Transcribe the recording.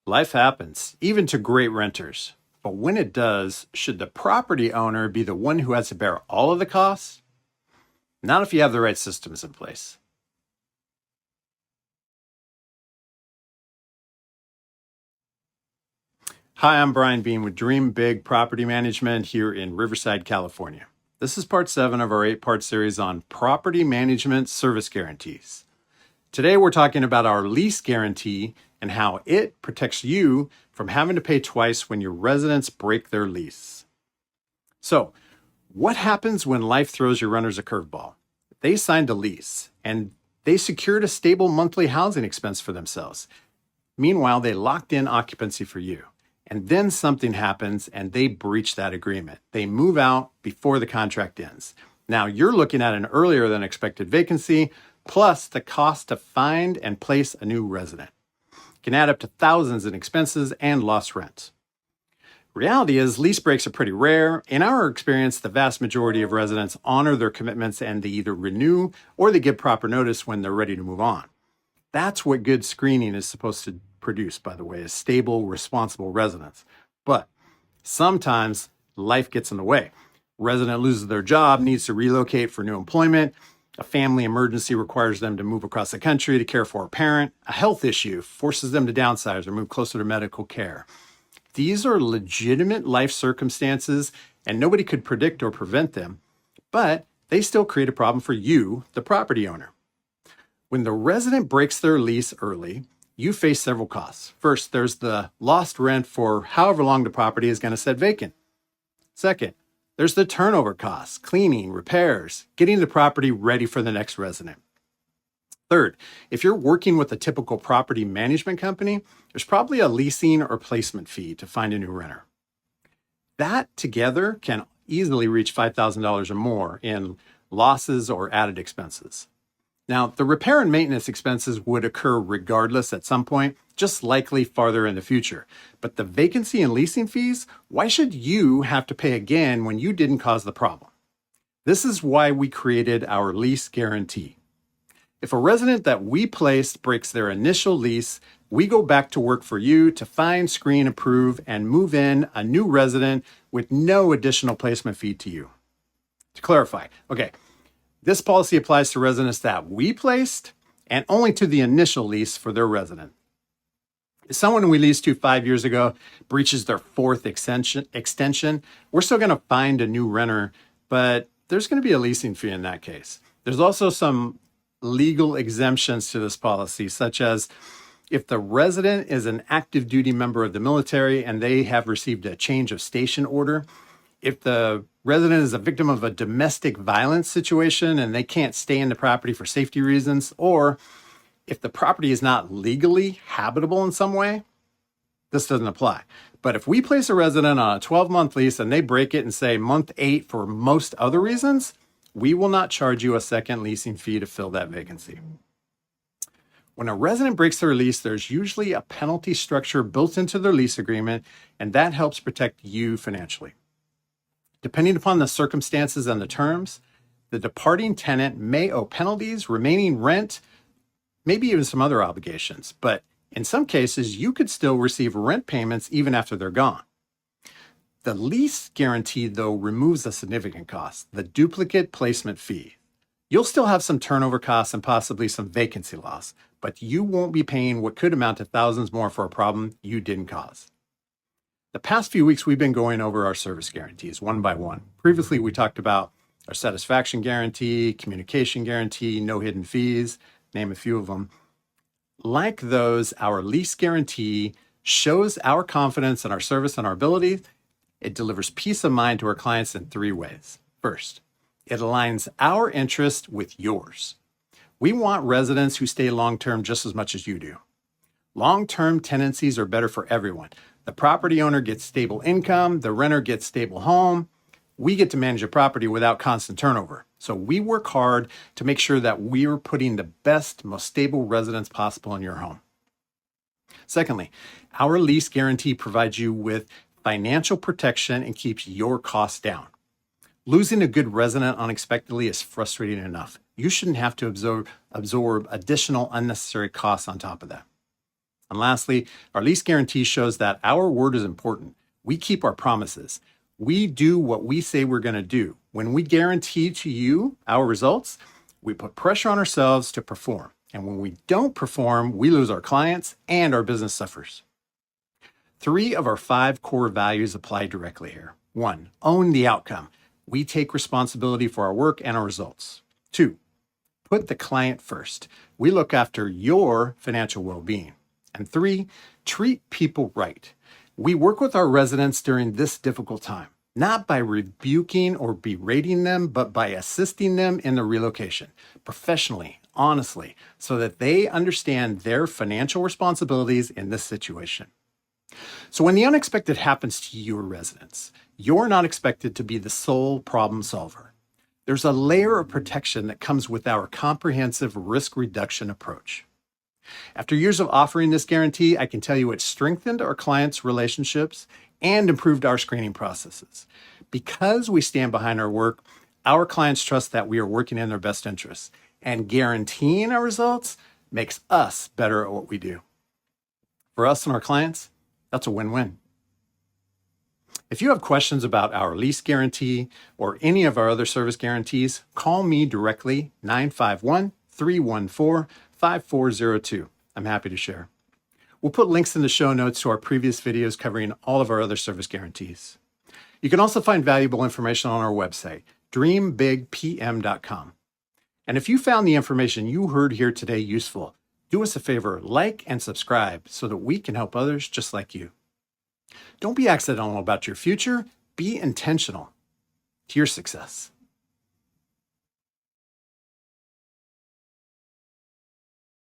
Life happens, even to great renters. But when it does, should the property owner be the one who has to bear all of the costs? Not if you have the right systems in place. Hi, I'm Brian Bean with Dream Big Property Management here in Riverside, California. This is part 7 of our 8-part series on property management service guarantees. Today we're talking about our lease guarantee and how it protects you from having to pay twice when your residents break their lease. So, what happens when life throws your renters a curveball? They signed a lease and they secured a stable monthly housing expense for themselves. Meanwhile, they locked in occupancy for you. And then something happens and they breach that agreement. They move out before the contract ends. Now you're looking at an earlier than expected vacancy, plus the cost to find and place a new resident. It can add up to thousands in expenses and lost rent. Reality is lease breaks are pretty rare. In our experience, the vast majority of residents honor their commitments and they either renew or they give proper notice when they're ready to move on. That's what good screening is supposed to produce, by the way, is stable, responsible residents. But sometimes life gets in the way. Resident loses their job, needs to relocate for new employment. A family emergency requires them to move across the country to care for a parent. A health issue forces them to downsize or move closer to medical care. These are legitimate life circumstances and nobody could predict or prevent them, but they still create a problem for you, the property owner. When the resident breaks their lease early, you face several costs. First, there's the lost rent for however long the property is going to sit vacant. Second, there's the turnover costs, cleaning, repairs, getting the property ready for the next resident. Third, if you're working with a typical property management company, there's probably a leasing or placement fee to find a new renter. That together can easily reach $5,000 or more in losses or added expenses. Now, the repair and maintenance expenses would occur regardless at some point, just likely farther in the future. But the vacancy and leasing fees, why should you have to pay again when you didn't cause the problem? This is why we created our lease guarantee. If a resident that we placed breaks their initial lease, we go back to work for you to find, screen, approve, and move in a new resident with no additional placement fee to you. To clarify, this policy applies to residents that we placed and only to the initial lease for their resident. If someone we leased to 5 years ago breaches their 4th extension, we're still going to find a new renter, but there's going to be a leasing fee in that case. There's also some legal exemptions to this policy, such as if the resident is an active duty member of the military and they have received a change of station order, if the resident is a victim of a domestic violence situation and they can't stay in the property for safety reasons, or if the property is not legally habitable in some way, this doesn't apply. But if we place a resident on a 12-month lease and they break it in, say, month 8 for most other reasons, we will not charge you a second leasing fee to fill that vacancy. When a resident breaks their lease, there's usually a penalty structure built into their lease agreement, and that helps protect you financially. Depending upon the circumstances and the terms, the departing tenant may owe penalties, remaining rent, maybe even some other obligations. But in some cases, you could still receive rent payments even after they're gone. The lease guarantee, though, removes a significant cost, the duplicate placement fee. You'll still have some turnover costs and possibly some vacancy loss, but you won't be paying what could amount to thousands more for a problem you didn't cause. The past few weeks, we've been going over our service guarantees one by one. Previously, we talked about our satisfaction guarantee, communication guarantee, no hidden fees, name a few of them. Like those, our lease guarantee shows our confidence in our service and our ability. It delivers peace of mind to our clients in 3 ways. First, it aligns our interest with yours. We want residents who stay long-term just as much as you do. Long-term tenancies are better for everyone. The property owner gets stable income, the renter gets stable home. We get to manage a property without constant turnover. So we work hard to make sure that we're putting the best, most stable residents possible in your home. Secondly, our lease guarantee provides you with financial protection and keeps your costs down. Losing a good resident unexpectedly is frustrating enough. You shouldn't have to absorb additional unnecessary costs on top of that. And lastly, our lease guarantee shows that our word is important. We keep our promises. We do what we say we're going to do. When we guarantee to you our results, we put pressure on ourselves to perform. And when we don't perform, we lose our clients and our business suffers. 3 of our 5 core values apply directly here. 1, own the outcome. We take responsibility for our work and our results. 2, put the client first. We look after your financial well-being. And 3, treat people right. We work with our residents during this difficult time, not by rebuking or berating them, but by assisting them in the relocation, professionally, honestly, so that they understand their financial responsibilities in this situation. So when the unexpected happens to your residents, you're not expected to be the sole problem solver. There's a layer of protection that comes with our comprehensive risk reduction approach. After years of offering this guarantee, I can tell you it strengthened our clients' relationships and improved our screening processes. Because we stand behind our work, our clients trust that we are working in their best interests, and guaranteeing our results makes us better at what we do. For us and our clients, that's a win-win. If you have questions about our lease guarantee or any of our other service guarantees, call me directly, 951-314-5402. I'm happy to share. We'll put links in the show notes to our previous videos covering all of our other service guarantees. You can also find valuable information on our website, dreambigpm.com. And if you found the information you heard here today useful, do us a favor, like and subscribe so that we can help others just like you. Don't be accidental about your future, be intentional to your success.